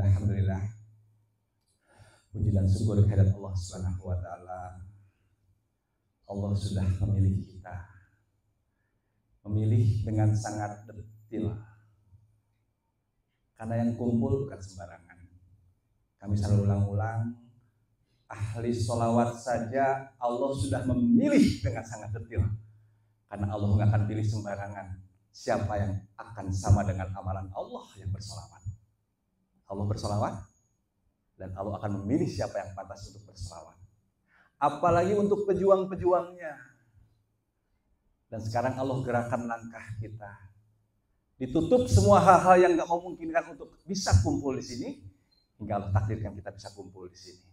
Alhamdulillah. Puji dan syukur kehadirat Allah Subhanahu wa taala. Allah sudah memilih kita. Memilih dengan sangat detil. Karena yang kumpul bukan sembarangan. Kami selalu ulang-ulang, ahli sholawat saja Allah sudah memilih dengan sangat detil. Karena Allah nggak akan pilih sembarangan siapa yang akan sama dengan amalan Allah yang bersolawat. Allah bersolawat dan Allah akan memilih siapa yang pantas untuk bersolawat. Apalagi untuk pejuang-pejuangnya. Dan sekarang Allah gerakan langkah kita. Ditutup semua hal-hal yang nggak memungkinkan untuk bisa kumpul di sini, hingga Allah takdirkan kita bisa kumpul di sini.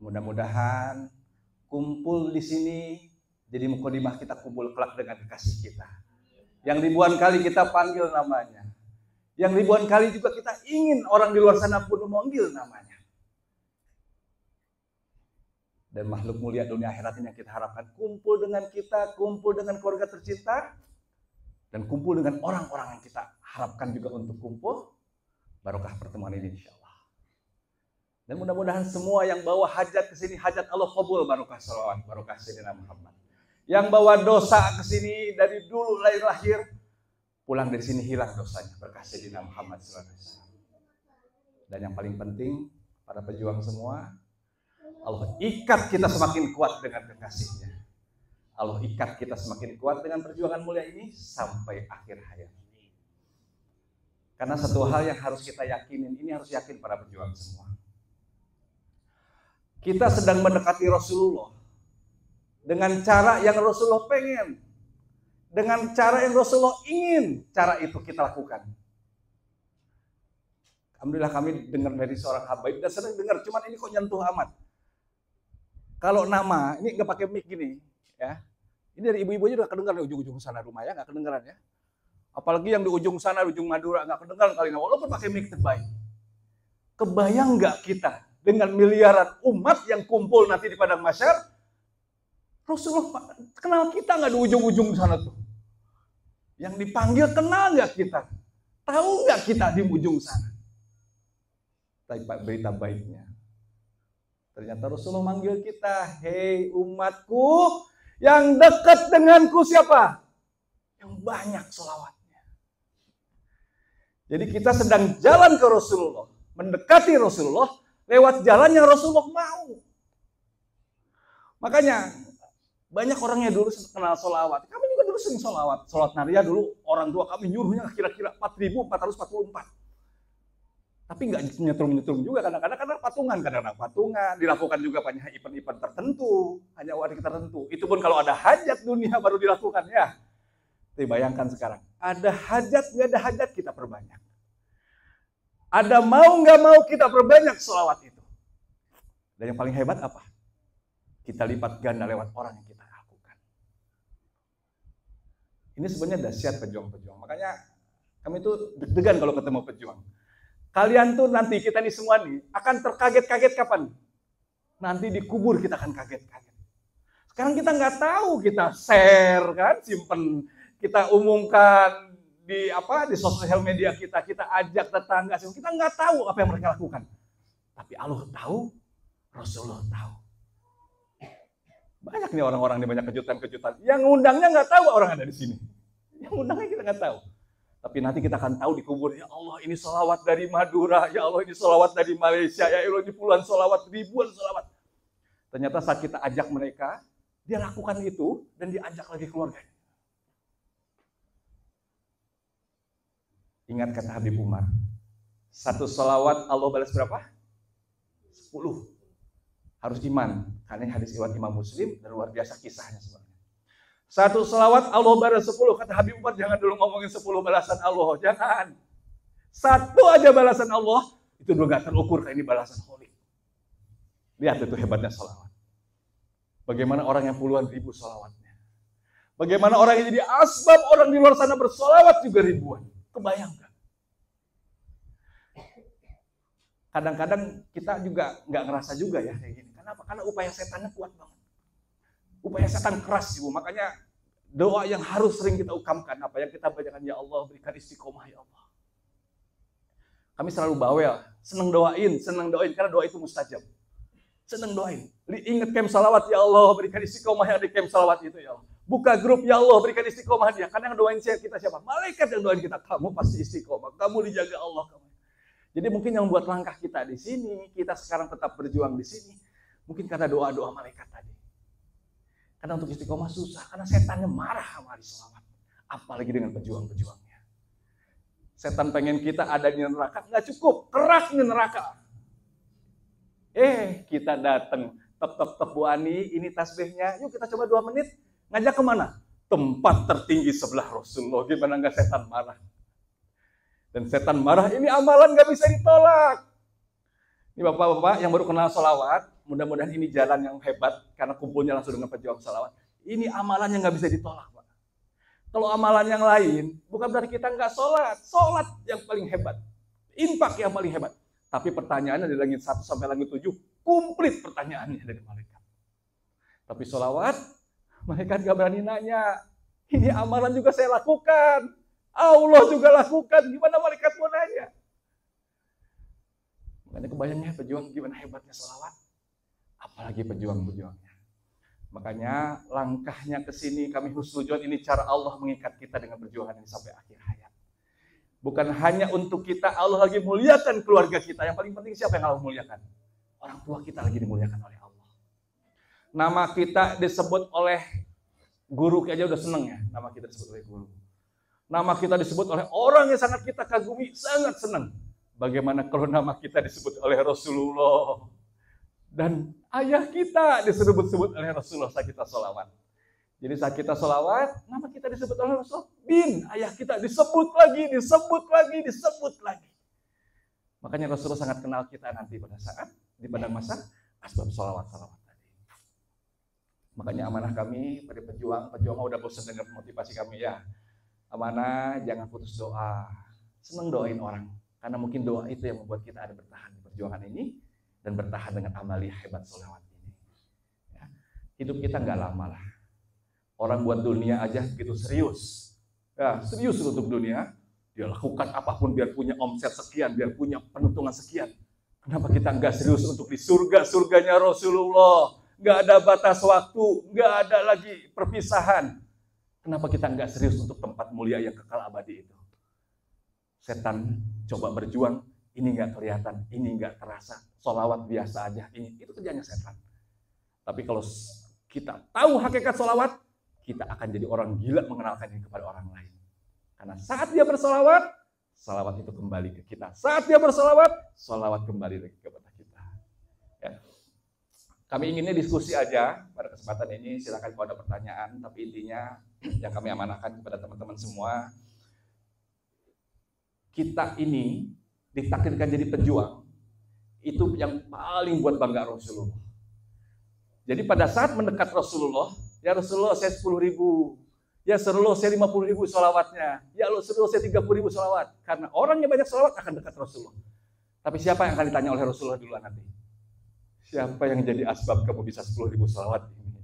Mudah-mudahan kumpul di sini jadi mukadimah kita kumpul kelak dengan kekasih kita. Yang ribuan kali kita panggil namanya. Yang ribuan kali juga kita ingin orang di luar sana pun memanggil namanya. Dan makhluk mulia dunia akhirat ini yang kita harapkan kumpul dengan kita, kumpul dengan keluarga tercinta, dan kumpul dengan orang-orang yang kita harapkan juga untuk kumpul. Barokah pertemuan ini insya Allah. Dan mudah-mudahan semua yang bawa hajat ke sini, hajat Allah qabul, barokah salawat, barokah Sayyidina Muhammad. Yang bawa dosa ke sini dari dulu lahir, pulang dari sini hilang dosanya, berkah Sayyidina Muhammad SAW. Dan yang paling penting, para pejuang semua, Allah ikat kita semakin kuat dengan kekasihnya. Allah ikat kita semakin kuat dengan perjuangan mulia ini sampai akhir hayat. Karena satu hal yang harus kita yakinin, ini harus yakin para pejuang semua. Kita sedang mendekati Rasulullah dengan cara yang Rasulullah pengen. Dengan cara yang Rasulullah ingin, cara itu kita lakukan. Alhamdulillah kami dengar dari seorang habaib dan sering dengar, cuman ini kok nyentuh amat. Kalau nama, ini nggak pakai mic gini, ya. Ini dari ibu-ibu aja udah kedengaran di ujung-ujung sana rumah ya, nggak kedengaran ya. Apalagi yang di ujung sana, di ujung Madura nggak kedengaran kali ini, walaupun pakai mic terbaik. Kebayang nggak kita dengan miliaran umat yang kumpul nanti di padang mahsyar? Rasulullah kenal kita nggak di ujung-ujung sana tuh? Yang dipanggil kenal nggak kita? Tahu nggak kita di ujung sana? Tapi berita baiknya, ternyata Rasulullah manggil kita, hei umatku, yang dekat denganku siapa? Yang banyak sholawatnya. Jadi kita sedang jalan ke Rasulullah, mendekati Rasulullah, lewat jalan yang Rasulullah mau. Makanya, banyak orangnya dulu kenal sholawat. Kami juga dulu sering sholawat. Sholat naria dulu orang tua kami nyuruhnya kira-kira 4.444. Tapi nggak nyetrum-nyetrum juga kadang-kadang karena kadang-kadang patungan. Dilakukan juga banyak event-event tertentu. Hanya waktu tertentu. Itu pun kalau ada hajat dunia baru dilakukan ya. Tapi bayangkan sekarang. Ada hajat, nggak ada hajat kita perbanyak. Ada mau nggak mau kita perbanyak sholawat itu. Dan yang paling hebat apa? Kita lipat ganda lewat orang yang kita lakukan. Ini sebenarnya dahsyat pejuang-pejuang. Makanya kami itu deg-degan kalau ketemu pejuang. Kalian tuh nanti kita nih semua nih akan terkaget-kaget kapan? Nanti dikubur kita akan kaget-kaget. Sekarang kita nggak tahu, kita share kan, simpen, kita umumkan di sosial media kita ajak tetangga, kita nggak tahu apa yang mereka lakukan. Tapi Allah tahu, Rasulullah tahu. Banyak nih orang-orang nih, banyak kejutan-kejutan. Yang undangnya nggak tahu orang ada di sini. Yang undangnya kita nggak tahu. Tapi nanti kita akan tahu di kubur, ya Allah ini sholawat dari Madura, ya Allah ini sholawat dari Malaysia, ya Allah ini puluhan sholawat, ribuan sholawat. Ternyata saat kita ajak mereka, dia lakukan itu dan diajak lagi keluarganya. Ingat kata Habib Umar, satu sholawat Allah balas berapa? 10. Harus iman, karena hadis riwayat Imam Muslim dan luar biasa kisahnya sebenarnya. Satu sholawat Allah balas 10, kata Habib Umar, jangan dulu ngomongin 10 balasan Allah, jangan. Satu aja balasan Allah, itu udah gak terukur kayak ini balasan holy. Lihat itu hebatnya sholawat. Bagaimana orang yang puluhan ribu sholawatnya. Bagaimana orang yang jadi asbab orang di luar sana bersolawat juga ribuan. Kebayangkan. Kadang-kadang kita juga nggak ngerasa juga ya kayak gini. Kenapa? Karena upaya setannya kuat banget. Upaya setan keras ibu. Makanya doa yang harus sering kita ukamkan, apa yang kita bacakan, ya Allah berikan istiqomah ya Allah. Kami selalu bawel Senang doain, karena doa itu mustajab. Senang doain. Ingat camp salawat, ya Allah, berikan istiqomah yang di camp salawat itu, ya Allah. Buka grup, ya Allah, berikan istiqomah dia. Karena yang doain kita siapa? Malaikat yang doain kita. Kamu pasti istiqomah, kamu dijaga Allah. Jadi mungkin yang buat langkah kita di sini, kita sekarang tetap berjuang di sini, mungkin karena doa-doa malaikat tadi. Karena untuk istiqomah susah, karena setannya marah sama ahli salawat. Apalagi dengan pejuang-pejuangnya. Setan pengen kita ada di neraka, nggak cukup, kerak di neraka. Kita datang, tep Bu Ani, ini tasbihnya, yuk kita coba 2 menit, ngajak kemana? Tempat tertinggi sebelah Rasulullah, gimana nggak setan marah? Dan setan marah, ini amalan nggak bisa ditolak. Ini bapak-bapak yang baru kenal sholawat, mudah-mudahan ini jalan yang hebat, karena kumpulnya langsung dengan pejuang sholawat. Ini amalan yang nggak bisa ditolak, Pak. Kalau amalan yang lain, bukan berarti kita nggak sholat. Sholat yang paling hebat. Infak yang paling hebat. Tapi pertanyaannya dari langit 1 sampai langit 7, komplit pertanyaannya dari malaikat. Tapi sholawat, malaikat nggak berani nanya. Ini amalan juga saya lakukan. Allah juga lakukan. Gimana malaikat mau nanya? Makanya kebayangnya pejuang gimana hebatnya sholawat. Apalagi pejuang-pejuangnya. Makanya langkahnya ke sini kami husnudzon, ini cara Allah mengikat kita dengan perjuangan ini sampai akhir hayat. Bukan hanya untuk kita, Allah lagi muliakan keluarga kita. Yang paling penting siapa yang Allah muliakan? Orang tua kita lagi dimuliakan oleh Allah. Nama kita disebut oleh guru aja udah seneng ya. Nama kita disebut oleh guru. Nama kita disebut oleh orang yang sangat kita kagumi, sangat senang. Bagaimana kalau nama kita disebut oleh Rasulullah? Dan ayah kita disebut-sebut oleh Rasulullah saat kita sholawat. Jadi saat kita sholawat, nama kita disebut oleh Rasulullah. Bin, ayah kita disebut lagi. Makanya Rasulullah sangat kenal kita nanti pada saat, di padang masa, asbab sholawat-sholawat tadi. Makanya amanah kami pada pejuang udah bosan dengar motivasi kami ya. Amanah, jangan putus doa. Senang doain orang. Karena mungkin doa itu yang membuat kita ada bertahan di perjuangan ini. Dan bertahan dengan amalia hebat sholawat ini. Ya. Hidup kita nggak lama lah. Orang buat dunia aja begitu serius. Ya, serius untuk dunia. Dia lakukan apapun biar punya omset sekian, biar punya penuntungan sekian. Kenapa kita nggak serius untuk di surganya Rasulullah? Nggak ada batas waktu, nggak ada lagi perpisahan. Kenapa kita nggak serius untuk tempat mulia yang kekal abadi itu? Setan coba berjuang, ini nggak kelihatan, ini nggak terasa. Sholawat biasa aja, itu kerjanya setan. Tapi kalau kita tahu hakikat sholawat, kita akan jadi orang gila mengenalkan ini kepada orang lain. Karena saat dia bersolawat, sholawat itu kembali ke kita. Saat dia bersolawat, sholawat kembali lagi kepada kita. Ya. Kami inginnya diskusi aja pada kesempatan ini, silakan kalau ada pertanyaan, tapi intinya yang kami amanahkan kepada teman-teman semua, kita ini ditakdirkan jadi pejuang, itu yang paling buat bangga Rasulullah. Jadi pada saat mendekat Rasulullah, ya Rasulullah saya 10.000, ya Rasulullah saya 50.000 sholawatnya, ya Rasulullah saya 30.000 sholawat. Karena orangnya banyak sholawat akan dekat Rasulullah. Tapi siapa yang akan ditanya oleh Rasulullah duluan nanti? Siapa yang jadi asbab kamu bisa 10.000 sholawat ini?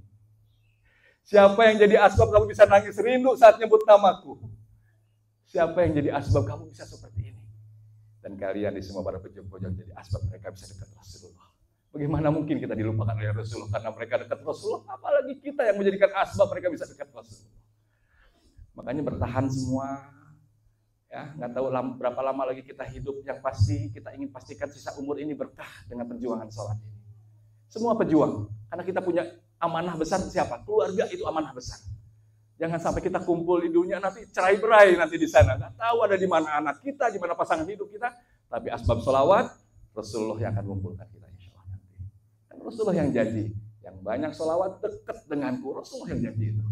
Siapa yang jadi asbab kamu bisa nangis rindu saat nyebut namaku? Siapa yang jadi asbab kamu bisa seperti ini? Dan kalian di semua para pejuang-pejuang jadi asbab mereka bisa dekat Rasulullah. Bagaimana mungkin kita dilupakan oleh Rasulullah karena mereka dekat Rasulullah, apalagi kita yang menjadikan asbab mereka bisa dekat Rasulullah. Makanya bertahan semua, ya nggak tahu berapa lama lagi kita hidup, yang pasti kita ingin pastikan sisa umur ini berkah dengan perjuangan sholat ini. Semua pejuang, karena kita punya amanah besar siapa? Keluarga itu amanah besar. Jangan sampai kita kumpul di dunia nanti cerai-berai nanti di sana. Nggak tahu ada di mana anak kita, di mana pasangan hidup kita. Tapi asbab sholawat, Rasulullah yang akan mengumpulkan kita insya Allah nanti. Dan Rasulullah yang janji, yang banyak sholawat dekat denganku. Rasulullah yang janji itu.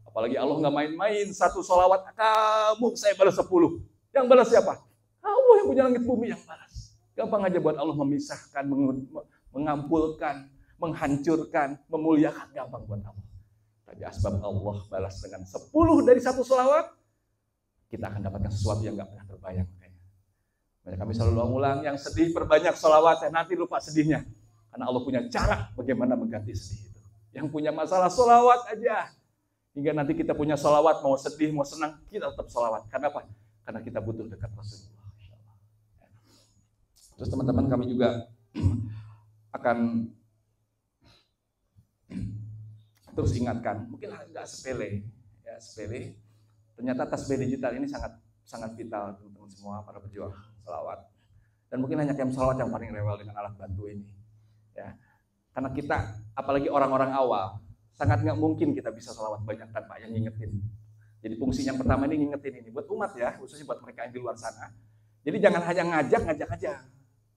Apalagi Allah nggak main-main, 1 sholawat kamu saya balas 10. Yang balas siapa? Allah yang punya langit bumi yang balas. Gampang aja buat Allah memisahkan, mengampulkan, menghancurkan, memuliakan, gampang buat Allah. Tapi asbab Allah balas dengan 10 dari 1 sholawat, kita akan dapatkan sesuatu yang gak pernah terbayang. Makanya kami selalu ulang, yang sedih perbanyak sholawat, nanti lupa sedihnya. Karena Allah punya cara bagaimana mengganti sedih itu. Yang punya masalah sholawat aja. Hingga nanti kita punya sholawat, mau sedih, mau senang, kita tetap sholawat. Karena apa? Karena kita butuh dekat Rasulullah. Terus teman-teman kami juga akan terus ingatkan, mungkin agak sepele, ya sepele. Ternyata tasbih digital ini sangat vital teman-teman semua para pejuang sholawat. Dan mungkin hanya camp sholawat yang paling rewel dengan alat bantu ini. Ya, karena kita, apalagi orang-orang awal, sangat nggak mungkin kita bisa sholawat banyak tanpa yang ngingetin. Jadi fungsi yang pertama ini ngingetin ini buat umat ya, khususnya buat mereka yang di luar sana. Jadi jangan hanya ngajak aja.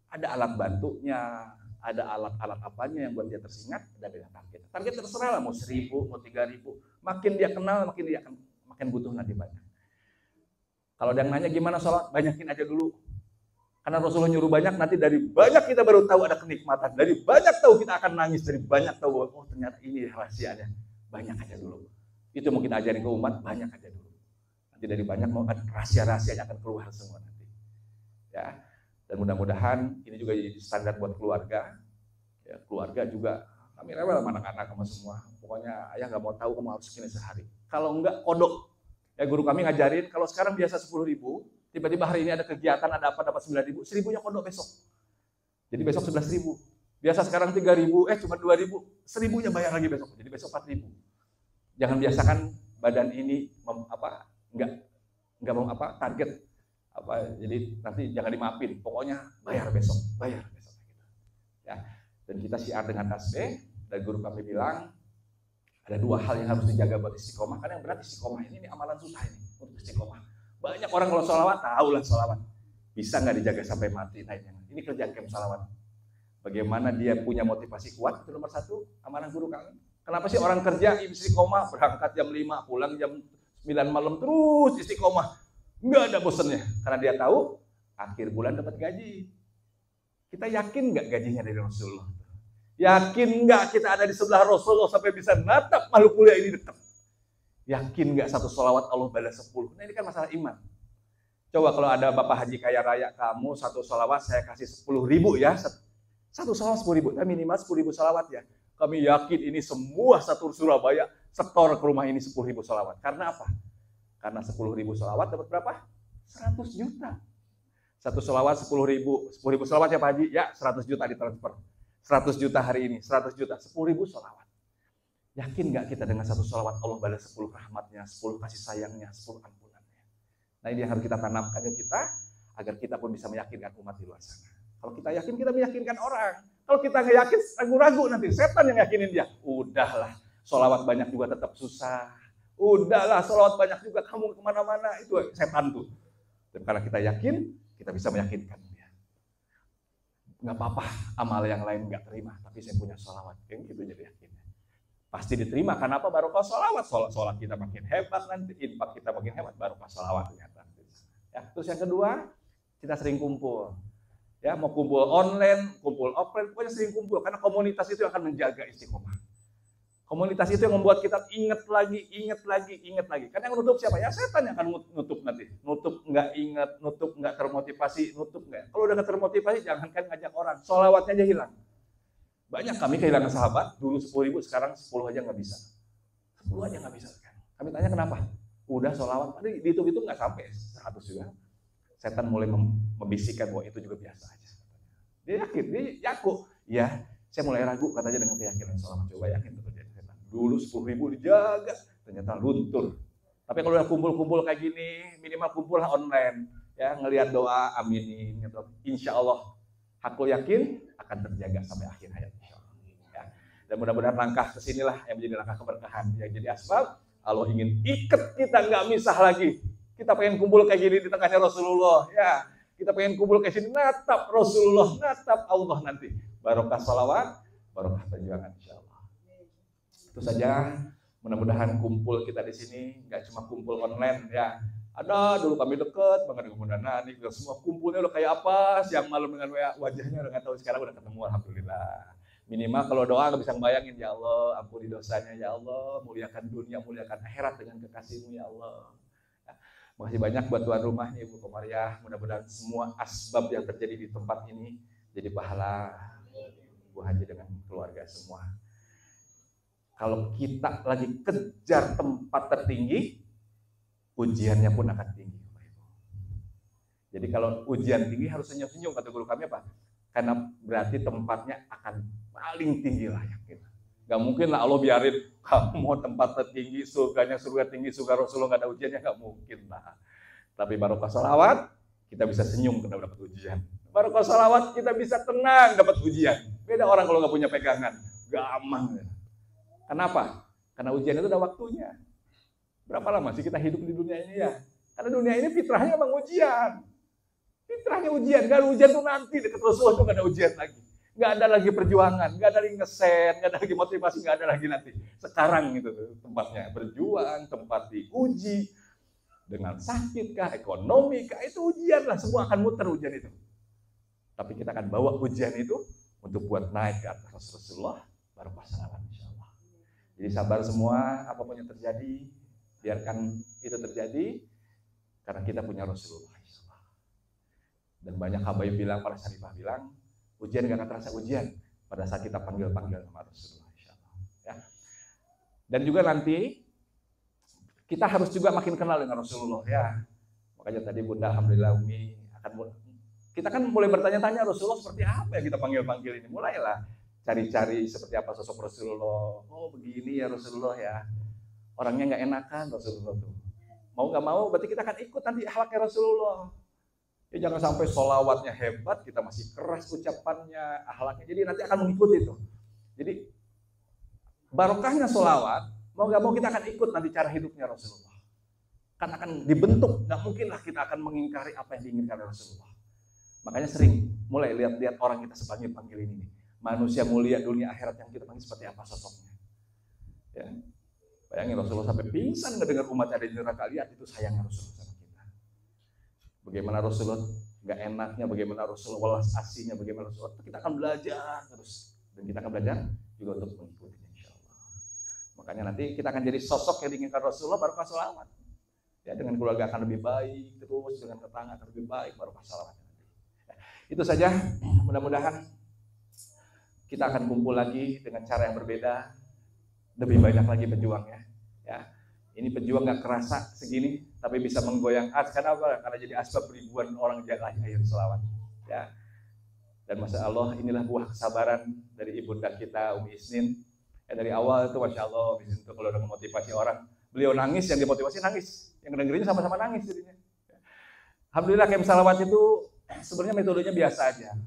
Ada alat bantunya, ada alat-alat apanya yang buat dia tersingat, ada beda target. Target terserah lah, mau 1.000, mau 3.000. Makin dia kenal, makin dia akan makin butuh nanti banyak. Kalau ada yang nanya gimana sholat, banyakin aja dulu. Karena Rasulullah nyuruh banyak, nanti dari banyak kita baru tahu ada kenikmatan. Dari banyak tahu kita akan nangis, dari banyak tahu, oh ternyata ini rahasianya. Banyak aja dulu. Itu mau kita ajarin ke umat, banyak aja dulu. Nanti dari banyak mau ada rahasia-rahasianya akan keluar semua nanti. Ya. Dan mudah-mudahan ini juga jadi standar buat keluarga. Ya, keluarga juga kami rewel sama anak-anak sama semua. Pokoknya ayah nggak mau tahu kamu harus segini sehari. Kalau enggak kodok. Ya guru kami ngajarin kalau sekarang biasa 10.000, tiba-tiba hari ini ada kegiatan ada apa dapat 9.000, 1.000-nya kodok besok. Jadi besok 11.000. Biasa sekarang 3.000, cuma 2.000, 1.000-nya bayar lagi besok. Jadi besok 4.000. Jangan biasakan badan ini enggak mau target. Jadi nanti jangan dimaafin, pokoknya bayar besok gitu. Ya. Dan kita syiar dengan tasbih, dan guru kami bilang ada 2 hal yang harus dijaga buat istiqomah, karena yang berat istiqomah ini amalan susah ini untuk istiqomah. Banyak orang kalau sholawat, tahulah sholawat bisa nggak dijaga sampai mati. Nah ini kerjaan camp sholawat. Bagaimana dia punya motivasi kuat, itu nomor 1 amalan guru kami. Kenapa sih orang kerja istiqomah, berangkat jam 5, pulang jam 9 malam terus istiqomah? Nggak ada bosannya, karena dia tahu akhir bulan dapat gaji. Kita yakin nggak gajinya dari Rasulullah? Yakin nggak kita ada di sebelah Rasulullah sampai bisa natap makhluk mulia ini dekat? Yakin nggak satu sholawat Allah balas 10? Nah ini kan masalah iman. Coba kalau ada Bapak Haji kaya raya kamu, satu sholawat saya kasih 10.000 ya. Satu sholawat 10.000, minimal 10.000 sholawat ya. Kami yakin ini semua satu Surabaya setor ke rumah ini 10.000 sholawat. Karena apa? Karena 10.000 sholawat dapat berapa? 100 juta. Satu sholawat 10.000. 10.000 sholawat ya Pak Haji? Ya 100 juta ditransfer. 100 juta hari ini, 100 juta, 10.000 sholawat. Yakin nggak kita dengan satu sholawat Allah balas 10 rahmatnya, 10 kasih sayangnya, 10 ampunannya. Nah ini yang harus kita tanamkan ke kita, agar kita pun bisa meyakinkan umat di luar sana. Kalau kita yakin, kita meyakinkan orang. Kalau kita nggak yakin, ragu-ragu nanti, setan yang yakinin dia. Udahlah, sholawat banyak juga tetap susah. Udahlah, sholawat banyak juga kamu kemana-mana, itu setan tuh. Dan karena kita yakin, kita bisa meyakinkan dia. Nggak apa-apa, amal yang lain nggak terima, tapi saya punya sholawat. Yang gitu jadi yakinnya. Pasti diterima, karena apa? Barokah sholawat. Sholat kita makin hebat nanti, infak kita makin hebat, barokah sholawat. Ya, terus yang kedua, kita sering kumpul. Ya, mau kumpul online, kumpul offline, pokoknya sering kumpul. Karena komunitas itu akan menjaga istiqomah. Komunitas itu yang membuat kita ingat lagi. Karena yang nutup siapa? Ya setan yang akan nutup nanti. Nutup nggak ingat, nutup nggak termotivasi, nutup nggak. Kalau udah nggak termotivasi, jangankan ngajak orang, sholawatnya aja hilang. Banyak kami kehilangan sahabat, dulu 10.000, sekarang 10 aja nggak bisa. 10 aja nggak bisa. Kami tanya kenapa? Udah sholawat, tadi dihitung-hitung nggak sampai 100 juga. Setan mulai membisikkan bahwa itu juga biasa aja. Dia yakin, dia yaku. Ya, saya mulai ragu katanya dengan keyakinan sholawat. Coba yakin betul dia. Dulu 10.000 dijaga, ternyata luntur. Tapi kalau udah kumpul-kumpul kayak gini, minimal kumpul online, ya ngelihat doa, aminin, gitu. Insya Allah, aku yakin akan terjaga sampai akhir hayat. Ya. Dan mudah-mudahan langkah kesinilah yang menjadi langkah keberkahan, yang jadi asbab. Allah ingin ikat kita nggak misah lagi. Kita pengen kumpul kayak gini di tengahnya Rasulullah, ya. Kita pengen kumpul kayak sini, natap Rasulullah, natap Allah nanti. Barokah salawat, barokah perjuangan, insya Allah. Itu saja, mudah-mudahan kumpul kita di sini nggak cuma kumpul online ya. Ada dulu kami deket banget dengan Bunda Nani, semua kumpulnya udah kayak apa, siang malam dengan wajahnya udah nggak tahu, sekarang udah ketemu, alhamdulillah. Minimal kalau doa nggak bisa ngebayangin, ya Allah ampuni dosanya, ya Allah muliakan dunia, muliakan akhirat dengan kekasih-Mu ya Allah. Ya, makasih banyak buat tuan rumahnya Ibu Komariah, mudah-mudahan semua asbab yang terjadi di tempat ini jadi pahala Bu Haji dengan keluarga semua. Kalau kita lagi kejar tempat tertinggi, ujiannya pun akan tinggi. Jadi kalau ujian tinggi harus senyum-senyum, kata guru kami apa? Karena berarti tempatnya akan paling tinggi layak. Gitu. Gak mungkin lah Allah biarin kamu mau tempat tertinggi, surganya surga tinggi, surga Rasulullah gak ada ujiannya, gak mungkin lah. Tapi barokah sholawat, kita bisa senyum karena dapat ujian. Barokah sholawat, kita bisa tenang dapat ujian. Beda orang kalau gak punya pegangan, gampang. Kenapa? Karena ujian itu udah waktunya. Berapa lama sih kita hidup di dunia ini ya? Karena dunia ini fitrahnya emang ujian. Fitrahnya ujian, gak ada ujian tuh nanti, dekat Rasulullah tuh gak ada ujian lagi. Gak ada lagi perjuangan, gak ada lagi ngesen, gak ada lagi motivasi, gak ada lagi nanti. Sekarang gitu tempatnya berjuang, tempat diuji. Dengan sakit kah, ekonomi kah, itu ujian lah, semua akan muter ujian itu. Tapi kita akan bawa ujian itu untuk buat naik ke atas Rasulullah, baru pasangan insyaallah. Jadi sabar semua, apapun yang terjadi, biarkan itu terjadi, karena kita punya Rasulullah. Dan banyak habaib bilang, para syarifah bilang, ujian gak akan terasa ujian pada saat kita panggil-panggil sama Rasulullah. Ya. Dan juga nanti, kita harus juga makin kenal dengan Rasulullah. Ya. Makanya tadi Bunda, alhamdulillah Umi, kita kan mulai bertanya-tanya Rasulullah seperti apa yang kita panggil-panggil ini. Mulailah cari-cari seperti apa sosok Rasulullah. Oh begini ya Rasulullah ya. Orangnya gak enakan Rasulullah tuh. Mau gak mau berarti kita akan ikut nanti akhlaknya Rasulullah. Ya, jangan sampai sholawatnya hebat, kita masih keras ucapannya, akhlaknya. Jadi nanti akan mengikuti itu. Jadi barokahnya sholawat, mau gak mau kita akan ikut nanti cara hidupnya Rasulullah. Kan akan dibentuk, gak mungkinlah kita akan mengingkari apa yang diinginkan Rasulullah. Makanya sering mulai lihat-lihat orang kita sepanggil-panggil ini. Manusia mulia dunia akhirat yang kita panggil seperti apa sosoknya. Ya. Bayangin Rasulullah sampai pingsan mendengar umat ada di neraka, lihat itu sayangnya Rasulullah sama kita. Bagaimana Rasulullah gak enaknya, bagaimana Rasulullah welas asihnya, bagaimana Rasulullah, kita akan belajar terus. Dan kita akan belajar juga untuk mengikuti insyaallah. Makanya nanti kita akan jadi sosok yang diinginkan Rasulullah, barokah sholawat. Ya, dengan keluarga akan lebih baik, terus dengan tetangga akan lebih baik, barokah sholawat. Itu saja, mudah-mudahan kita akan kumpul lagi dengan cara yang berbeda, lebih banyak lagi pejuangnya. Ya, ini pejuang gak kerasa segini, tapi bisa menggoyang karena apa? Karena jadi asbab ribuan orang jaga air selawat. Ya, dan masya Allah inilah buah kesabaran dari ibunda kita Umi Isnin. Ya, dari awal itu masya Allah, Umi Isnin itu kalau udah memotivasi orang, beliau nangis, yang dimotivasi nangis, yang dengerinnya sama-sama nangis jadinya. Alhamdulillah Kem Salawat itu sebenarnya metodenya biasa aja.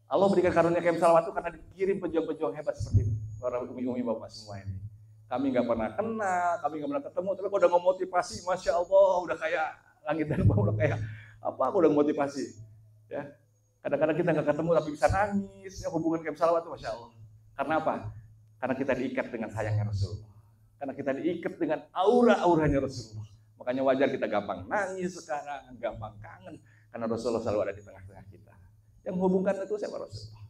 Allah berikan karunia Kem Salawat itu karena dikirim pejuang-pejuang hebat seperti para umi-umi bapak semua ini. Kami nggak pernah kenal, kami nggak pernah ketemu, tapi kalau udah memotivasi, masya Allah, udah kayak langit dan bumi, udah kayak apa? Aku udah memotivasi. Ya, kadang-kadang kita nggak ketemu tapi bisa nangis. Ya, hubungan Kem Salawat itu masya Allah. Karena apa? Karena kita diikat dengan sayangnya Rasulullah. Karena kita diikat dengan aura-auranya Rasulullah. Makanya wajar kita gampang nangis sekarang, gampang kangen. Karena Rasulullah selalu ada di tengah-tengah kita. Yang menghubungkan itu siapa? Rasulullah.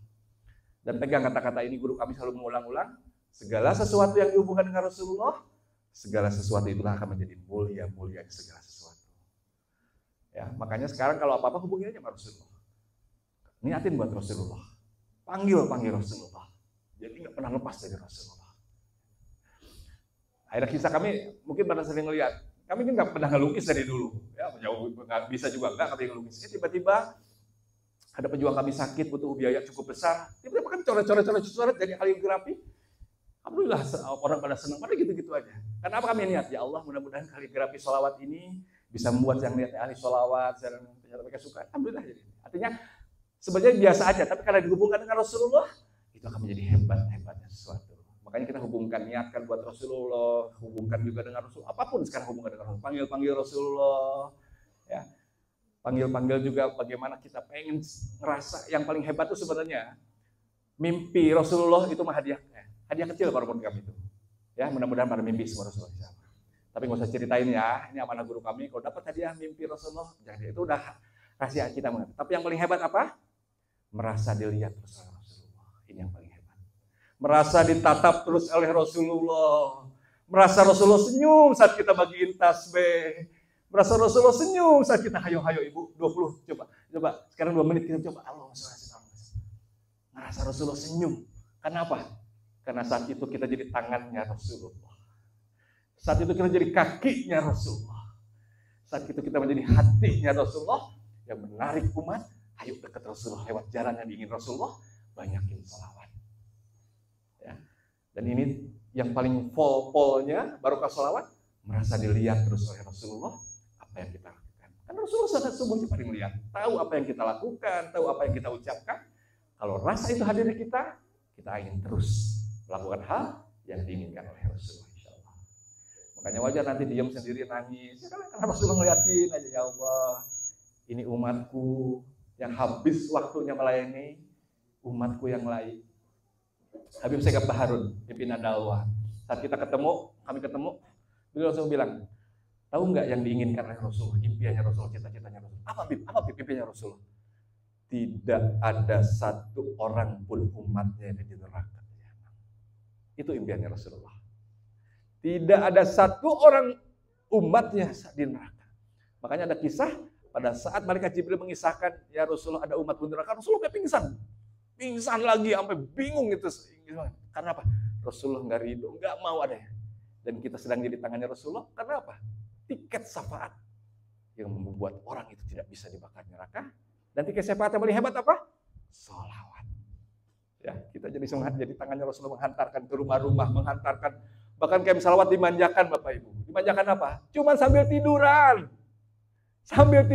Dan pegang kata-kata ini, guru kami selalu mengulang-ulang. Segala sesuatu yang dihubungkan dengan Rasulullah, segala sesuatu itulah akan menjadi mulia-mulia segala sesuatu. Ya, makanya sekarang kalau apa-apa hubungi aja sama Rasulullah. Niatin buat Rasulullah. Panggil Rasulullah. Jadi nggak pernah lepas dari Rasulullah. Akhirnya kisah kami, mungkin pada sering lihat, kami kan nggak pernah ngelukis dari dulu. Ya, nggak bisa juga nggak kami ngelukis. Tiba-tiba ada pejuang kami sakit, butuh biaya cukup besar. Tiba-tiba kan coret-coret jadi kaligrafi. Alhamdulillah orang pada senang, pada gitu-gitu aja. Karena apa kami niat? Ya Allah, mudah-mudahan kaligrafi sholawat ini bisa membuat yang lihat ahli sholawat, dan ternyata mereka suka. Alhamdulillah. Artinya sebenarnya biasa aja, tapi karena dihubungkan dengan Rasulullah, itu akan menjadi hebat-hebatnya sesuatu. Makanya kita hubungkan, niatkan buat Rasulullah, hubungkan juga dengan Rasulullah. Apapun sekarang hubungan dengan Rasulullah. Panggil Rasulullah. Ya. Panggil juga bagaimana kita pengen ngerasa yang paling hebat itu sebenarnya mimpi Rasulullah itu mah hadiah kecil para pondok kami itu. Ya, mudah-mudahan pada mimpi semua Rasulullah. Tapi nggak usah ceritain ya, ini amanah guru kami. Kalau dapat hadiah mimpi Rasulullah, jadi itu udah rahasia kita. Tapi yang paling hebat apa? Merasa dilihat terus oleh Rasulullah. Ini yang paling hebat. Merasa ditatap terus oleh Rasulullah. Merasa Rasulullah senyum saat kita bagiin tasbih. Merasa Rasulullah senyum saat kita hayo ibu 20 coba sekarang 2 menit kita coba Allah merasa Rasulullah senyum. Kenapa? Karena saat itu kita jadi tangannya Rasulullah. Saat itu kita jadi kakinya Rasulullah. Saat itu kita menjadi hatinya Rasulullah. yang menarik umat, ayo dekat Rasulullah lewat jalan yang diingin Rasulullah, banyakin sholawat. Ya. Dan ini yang paling polnya barokah sholawat, merasa dilihat terus oleh Rasulullah apa yang kita lakukan. Kan Rasulullah saat sungguhnya paling melihat, tahu apa yang kita lakukan, tahu apa yang kita ucapkan. Kalau rasa itu hadir di kita ingin terus melakukan hal yang diinginkan oleh Rasulullah. Insyaallah. Makanya wajar nanti diam sendiri nangis. Ya kan Rasulullah ngeliatin aja, ya Allah, ini umatku yang habis waktunya melayani umatku yang lain. Habib Syekh Abdul Harun, pimpinan dakwah. Saat kita ketemu, kami ketemu, beliau langsung bilang, tahu nggak yang diinginkan oleh Rasul, impiannya Rasul, cita-citanya Rasul? Apa impiannya Rasul? Tidak ada satu orang pun umatnya yang di neraka. Itu impiannya Rasulullah. Tidak ada satu orang umatnya di neraka. Makanya ada kisah pada saat malaikat Jibril mengisahkan, ya Rasulullah ada umat di neraka, Rasulullah kayak pingsan lagi sampai bingung gitu. Karena apa? Rasulullah nggak ridho, nggak mau adanya. Dan kita sedang jadi tangannya Rasulullah. Karena apa? Tiket syafaat yang membuat orang itu tidak bisa dibakar neraka. Dan tiket syafaat yang paling hebat apa? Sholawat. Ya, kita jadi semangat jadi tangannya Rasulullah, menghantarkan ke rumah-rumah, menghantarkan bahkan kem salawat dimanjakan Bapak Ibu. Dimanjakan apa? Cuman sambil tiduran. Sambil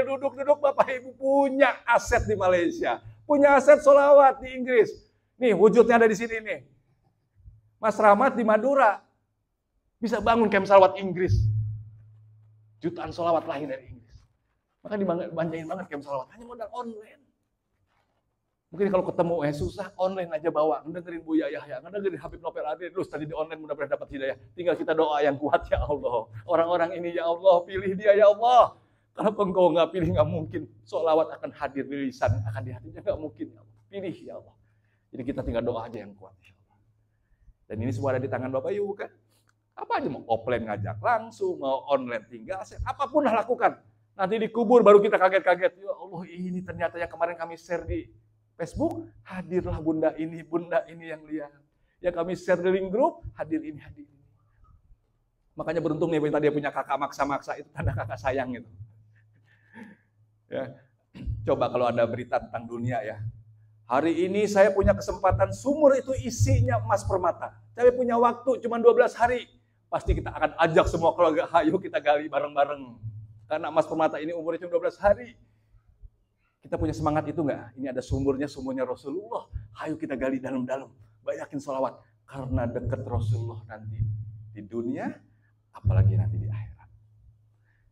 duduk-duduk Bapak Ibu punya aset di Malaysia, punya aset sholawat di Inggris. Nih wujudnya ada di sini nih. Mas Rahmat di Madura bisa bangun kem salawat Inggris. Jutaan sholawat lahir dari Inggris. Maka dibanjain banget kem salawat, hanya modal online. Mungkin kalau ketemu susah, online aja bawa. Ngedengerin Buya Yahya, ngedengerin Habib Novel Adil, terus tadi di online mudah-mudahan dapat hidayah. Tinggal kita doa yang kuat, ya Allah. Orang-orang ini ya Allah, pilih dia ya Allah. Kalau engkau nggak pilih, nggak mungkin. Sholawat akan hadir di lisan, akan dihatinya, nggak mungkin ya Allah. Pilih ya Allah. Jadi kita tinggal doa aja yang kuat, ya Allah. Dan ini semua ada di tangan Bapak Ibu kan. Apa aja, mau offline ngajak langsung, mau online tinggal, apapun lah lakukan. Nanti dikubur baru kita kaget-kaget. Ya Allah, ini ternyata yang kemarin kami share di Facebook, hadirlah bunda ini yang lihat. Yang kami share di link grup, hadir ini. Makanya beruntung nih, tadi dia punya kakak maksa-maksa, itu tanda kakak sayang itu. Ya. Coba kalau ada berita tentang dunia ya. Hari ini saya punya kesempatan, sumur itu isinya emas permata. Saya punya waktu cuma 12 hari. Pasti kita akan ajak semua keluarga, ayo kita gali bareng-bareng. Karena emas permata ini umurnya cuma 12 hari. Kita punya semangat itu nggak? Ini ada sumurnya Rasulullah. Ayo kita gali dalam-dalam. Banyakin sholawat. Karena dekat Rasulullah nanti di dunia, apalagi nanti di akhirat.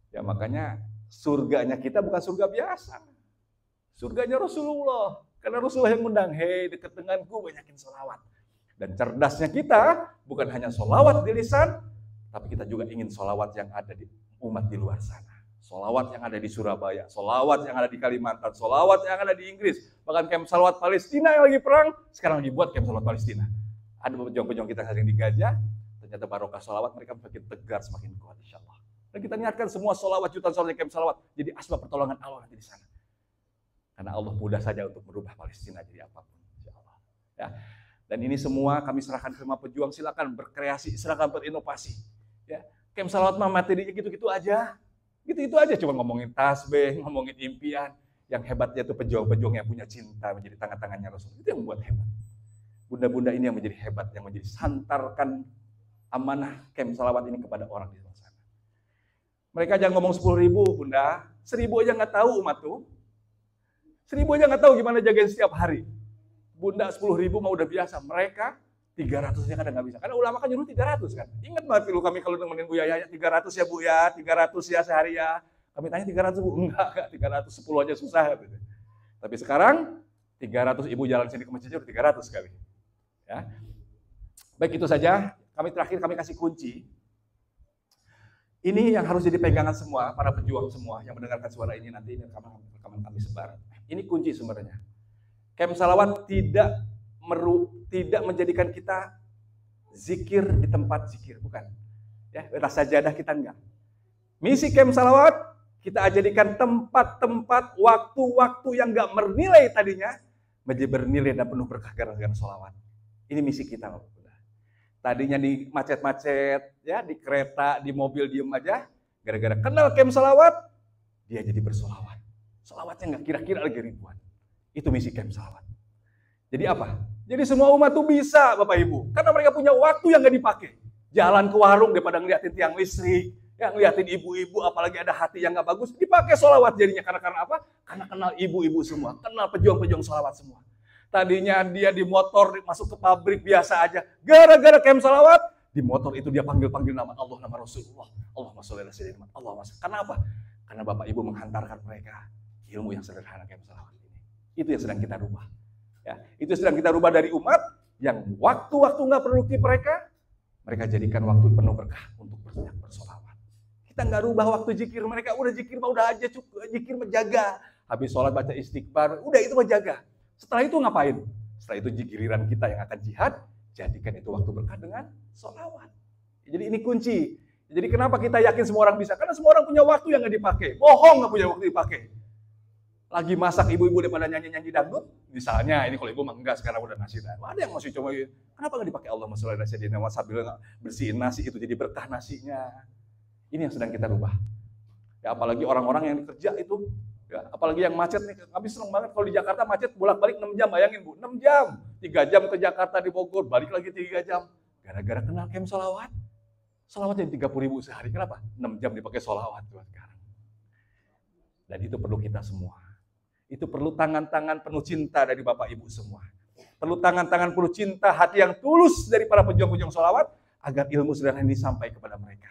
Ya makanya surganya kita bukan surga biasa. Surganya Rasulullah. Karena Rasulullah yang undang, hei dekat denganku banyakin sholawat. Dan cerdasnya kita bukan hanya sholawat di lisan, tapi kita juga ingin sholawat yang ada di umat di luar sana. Sholawat yang ada di Surabaya, sholawat yang ada di Kalimantan, sholawat yang ada di Inggris. Bahkan kem sholawat Palestina yang lagi perang, sekarang lagi buat kem sholawat Palestina. Ada pejuang-pejuang kita yang di Gaza, ternyata barokah sholawat mereka semakin tegar, semakin kuat insya Allah. Dan kita niatkan semua sholawat, jutaan sholawat kem sholawat, jadi asbab pertolongan Allah nanti di sana. Karena Allah mudah saja untuk merubah Palestina jadi apapun insya Allah. Ya. Dan ini semua kami serahkan ke semua pejuang, silakan berkreasi, silakan berinovasi. Ya. Kem sholawat mah materinya gitu-gitu aja. Gitu-gitu aja, cuma ngomongin tasbih, ngomongin impian. Yang hebatnya itu pejuang-pejuang yang punya cinta menjadi tangan-tangannya Rasul. Itu yang membuat hebat. Bunda-bunda ini yang menjadi hebat, yang menjadi santarkan amanah kem salawat ini kepada orang di luar sana. Mereka jangan ngomong 10.000, Bunda. 1.000 aja nggak tahu umat tuh. 1.000 aja nggak tahu gimana jagain setiap hari. Bunda 10.000 mah udah biasa. Mereka 300-nya kadang nggak bisa. Karena ulama kan nyuruh 300 kan. Ingat banget dulu kami kalau nemenin Bu Yaya, 300 ya Bu ya, 300 ya sehari ya. Kami tanya 300 Bu, enggak 300, 10 aja susah. Gitu. Tapi sekarang 300 ibu jalan sini ke masjid udah 300 kali. Ya. Baik itu saja, terakhir kami kasih kunci. Ini yang harus jadi pegangan semua, para pejuang semua yang mendengarkan suara ini nanti, ini rekaman kami sebar. Ini kunci sumbernya. Kem salawat tidak menjadikan kita zikir di tempat zikir, bukan. Ya, rasa sajadah kita enggak. Misi kem salawat kita jadikan tempat-tempat, waktu-waktu yang enggak bernilai tadinya menjadi bernilai dan penuh berkah gara-gara salawat. Ini misi kita. Tadinya di macet-macet, ya di kereta, di mobil diem aja, gara-gara kenal kem salawat, dia jadi bersolawat. Salawatnya nggak kira-kira lagi ribuan. Itu misi camp salawat. Jadi apa? Jadi semua umat tuh bisa, Bapak Ibu. Karena mereka punya waktu yang nggak dipakai. Jalan ke warung daripada ngeliatin tiang listrik, yang ngeliatin ibu-ibu, apalagi ada hati yang nggak bagus, dipakai sholawat jadinya. Karena apa? Karena kenal ibu-ibu semua, kenal pejuang-pejuang sholawat semua. Tadinya dia di motor masuk ke pabrik biasa aja, gara-gara camp sholawat, di motor itu dia panggil-panggil nama Allah, nama Rasulullah. Allahumma sholli ala sayyidina Muhammad. Allahumma sholli. Karena apa? Karena Bapak Ibu menghantarkan mereka ilmu yang sederhana camp sholawat ini. Itu yang sedang kita rubah. Ya, itu sedang kita rubah dari umat yang waktu-waktu nggak produktif mereka jadikan waktu penuh berkah untuk banyak bersolawat. Kita nggak rubah waktu zikir, mereka udah zikir mah udah aja cukup, zikir menjaga. Habis sholat baca istighfar, udah itu menjaga. Setelah itu ngapain? Setelah itu giliran kita yang akan jihad, jadikan itu waktu berkah dengan sholawat. Jadi ini kunci. Jadi kenapa kita yakin semua orang bisa? Karena semua orang punya waktu yang nggak dipakai. Bohong nggak punya waktu dipakai. Lagi masak ibu-ibu daripada nyanyi-nyanyi dangdut, misalnya ini kalau ibu mah enggak, sekarang udah nasi. Ada yang masih coba, kenapa nggak dipakai Allah sholli ala sayyidina Muhammad sambil bersihin nasi itu jadi berkah nasinya. Ini yang sedang kita rubah. Ya apalagi orang-orang yang kerja itu, ya, apalagi yang macet nih, kami seneng banget kalau di Jakarta macet bolak-balik 6 jam, bayangin Bu, 6 jam. 3 jam ke Jakarta di Bogor, balik lagi 3 jam. Gara-gara kenal camp sholawat. Sholawat jadi 30.000 sehari, kenapa? 6 jam dipakai sholawat buat sekarang. Dan itu perlu kita semua. Itu perlu tangan-tangan penuh cinta dari Bapak Ibu semua. Perlu tangan-tangan penuh cinta, hati yang tulus dari para pejuang-pejuang sholawat, agar ilmu sederhana ini sampai kepada mereka.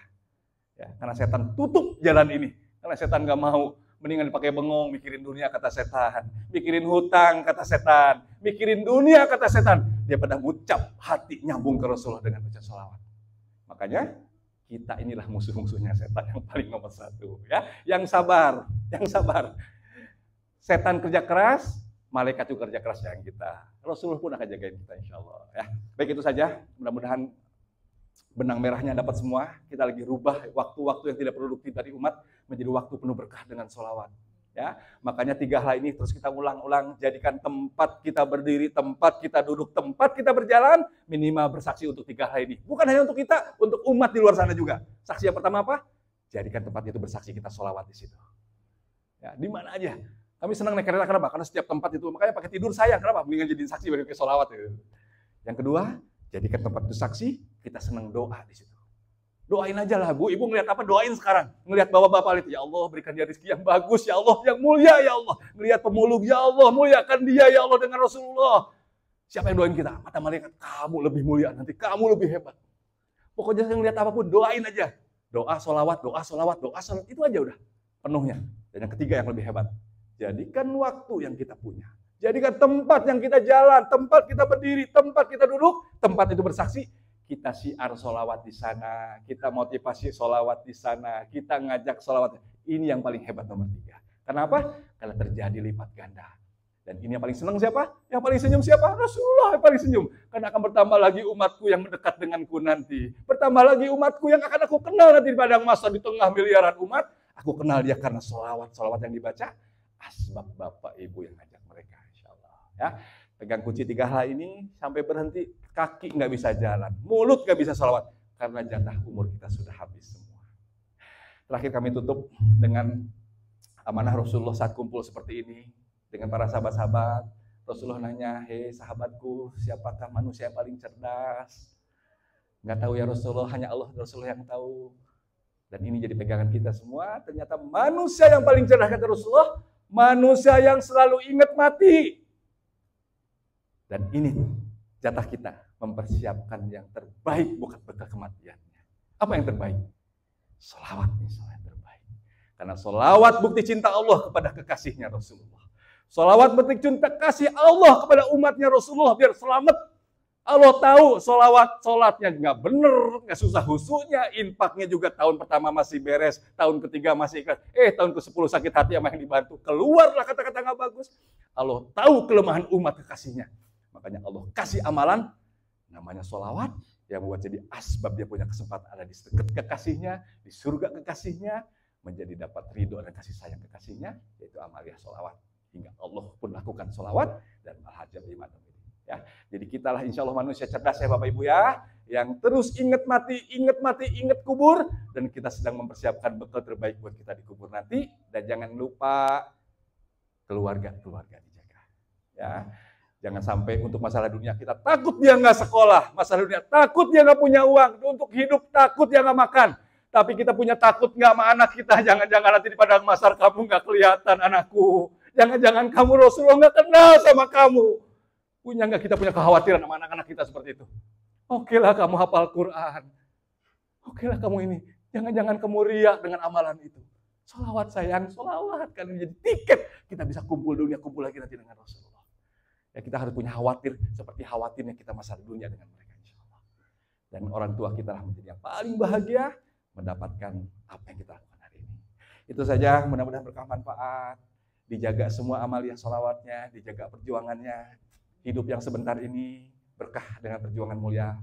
Ya, karena setan tutup jalan ini. Karena setan gak mau, mendingan dipakai bengong, mikirin dunia kata setan. Mikirin hutang kata setan. Mikirin dunia kata setan. Dia pada ngucap hati nyambung ke Rasulullah dengan ucap sholawat. Makanya, kita inilah musuh-musuhnya setan yang paling nomor 1. Ya, yang sabar, yang sabar. Setan kerja keras, malaikat juga kerja keras yang kita. Rasulullah pun akan jagain kita insya Allah. Ya. Baik itu saja, mudah-mudahan benang merahnya dapat semua. Kita lagi rubah waktu-waktu yang tidak produktif dari umat menjadi waktu penuh berkah dengan sholawat. Ya, makanya 3 hal ini terus kita ulang-ulang, jadikan tempat kita berdiri, tempat kita duduk, tempat kita berjalan, minimal bersaksi untuk 3 hal ini. Bukan hanya untuk kita, untuk umat di luar sana juga. Saksi yang pertama apa? Jadikan tempat itu bersaksi, kita sholawat di situ. Ya, di mana aja. Kami senang naik kereta, kenapa? Karena setiap tempat itu, makanya pakai tidur sayang, kenapa? Mendingan jadiin saksi bagi sholawat. Ya. Yang kedua, jadikan tempat itu saksi, kita senang doa di situ. Doain aja lah, Bu. Ibu ngelihat apa? Doain sekarang. Ngelihat bapak-bapak itu, ya Allah berikan dia rezeki yang bagus, ya Allah, yang mulia, ya Allah. Ngelihat pemulung, ya Allah, muliakan dia, ya Allah, dengan Rasulullah. Siapa yang doain kita? Kata malaikat, kamu lebih mulia, nanti kamu lebih hebat. Pokoknya yang ngelihat apapun, doain aja. Doa, sholawat, doa, sholawat, doa, sholawat. Itu aja udah, penuhnya. Dan yang ketiga yang lebih hebat. Jadikan waktu yang kita punya. Jadikan tempat yang kita jalan, tempat kita berdiri, tempat kita duduk, tempat itu bersaksi. Kita syiar sholawat di sana, kita motivasi sholawat di sana, kita ngajak sholawat. Ini yang paling hebat nomor 3. Kenapa? Karena terjadi lipat ganda. Dan ini yang paling senang siapa? Yang paling senyum siapa? Rasulullah yang paling senyum. Karena akan bertambah lagi umatku yang mendekat denganku nanti. Bertambah lagi umatku yang akan aku kenal nanti di padang mahsyar di tengah miliaran umat. Aku kenal dia karena sholawat yang dibaca. Asbab Bapak Ibu yang ngajak mereka, insya Allah. Ya, pegang kunci 3 hal ini sampai berhenti, kaki nggak bisa jalan, mulut nggak bisa sholawat karena jatah umur kita sudah habis semua. Terakhir kami tutup dengan amanah Rasulullah saat kumpul seperti ini dengan para sahabat-sahabat. Rasulullah nanya, hei sahabatku, siapakah manusia yang paling cerdas? Nggak tahu ya Rasulullah, hanya Allah dan Rasulullah yang tahu. Dan ini jadi pegangan kita semua. Ternyata manusia yang paling cerdas kata Rasulullah. Manusia yang selalu ingat mati. Dan ini jatah kita mempersiapkan yang terbaik bukan bekal kematiannya. Apa yang terbaik? Sholawat yang terbaik. Karena sholawat bukti cinta Allah kepada kekasihnya Rasulullah. Sholawat bukti cinta kasih Allah kepada umatnya Rasulullah biar selamat. Allah tahu sholatnya nggak bener, nggak susah husunya, infaknya juga tahun pertama masih beres, tahun ketiga masih ikhlas, tahun ke-10 sakit hati sama yang dibantu, keluarlah kata-kata nggak bagus. Allah tahu kelemahan umat kekasihnya, makanya Allah kasih amalan, namanya sholawat, yang membuat jadi asbab dia punya kesempatan ada di dekat kekasihnya, di surga kekasihnya, menjadi dapat ridho dan kasih sayang kekasihnya, yaitu amaliah sholawat. Hingga Allah pun lakukan sholawat dan al-hajab iman. Ya, jadi kitalah insya Allah manusia cerdas ya Bapak Ibu ya, yang terus ingat mati, ingat kubur, dan kita sedang mempersiapkan bekal terbaik buat kita di kubur nanti. Dan jangan lupa keluarga dijaga. Ya, jangan sampai untuk masalah dunia kita takut dia nggak sekolah, masalah dunia takut dia nggak punya uang, untuk hidup takut dia nggak makan. Tapi kita punya takut nggak sama anak kita, jangan-jangan nanti di padang mahsyar kamu nggak kelihatan anakku. Jangan-jangan kamu Rasulullah nggak kenal sama kamu. Punya nggak kita punya kekhawatiran sama anak-anak kita seperti itu? Oke lah kamu hafal Quran. Oke lah kamu ini. Jangan-jangan kamu riak dengan amalan itu. Sholawat sayang, sholawat. Kan ini jadi tiket. Kita bisa kumpul dunia, kumpul lagi nanti dengan Rasulullah. Ya kita harus punya khawatir seperti khawatirnya kita masa dunia dengan mereka insya Allah. Dan orang tua kita lah menjadi yang paling bahagia mendapatkan apa yang kita lakukan hari ini. Itu saja, mudah-mudahan berkah manfaat. Dijaga semua amalia sholawatnya, dijaga perjuangannya. Hidup yang sebentar ini berkah dengan perjuangan mulia.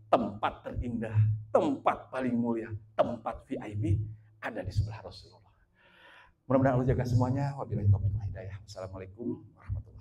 Tempat terindah, tempat paling mulia, tempat VIP ada di sebelah Rasulullah. Mudah-mudahan Allah jaga semuanya. Wabillahi taufiq wal hidayah. Wassalamualaikum warahmatullahi wabarakatuh.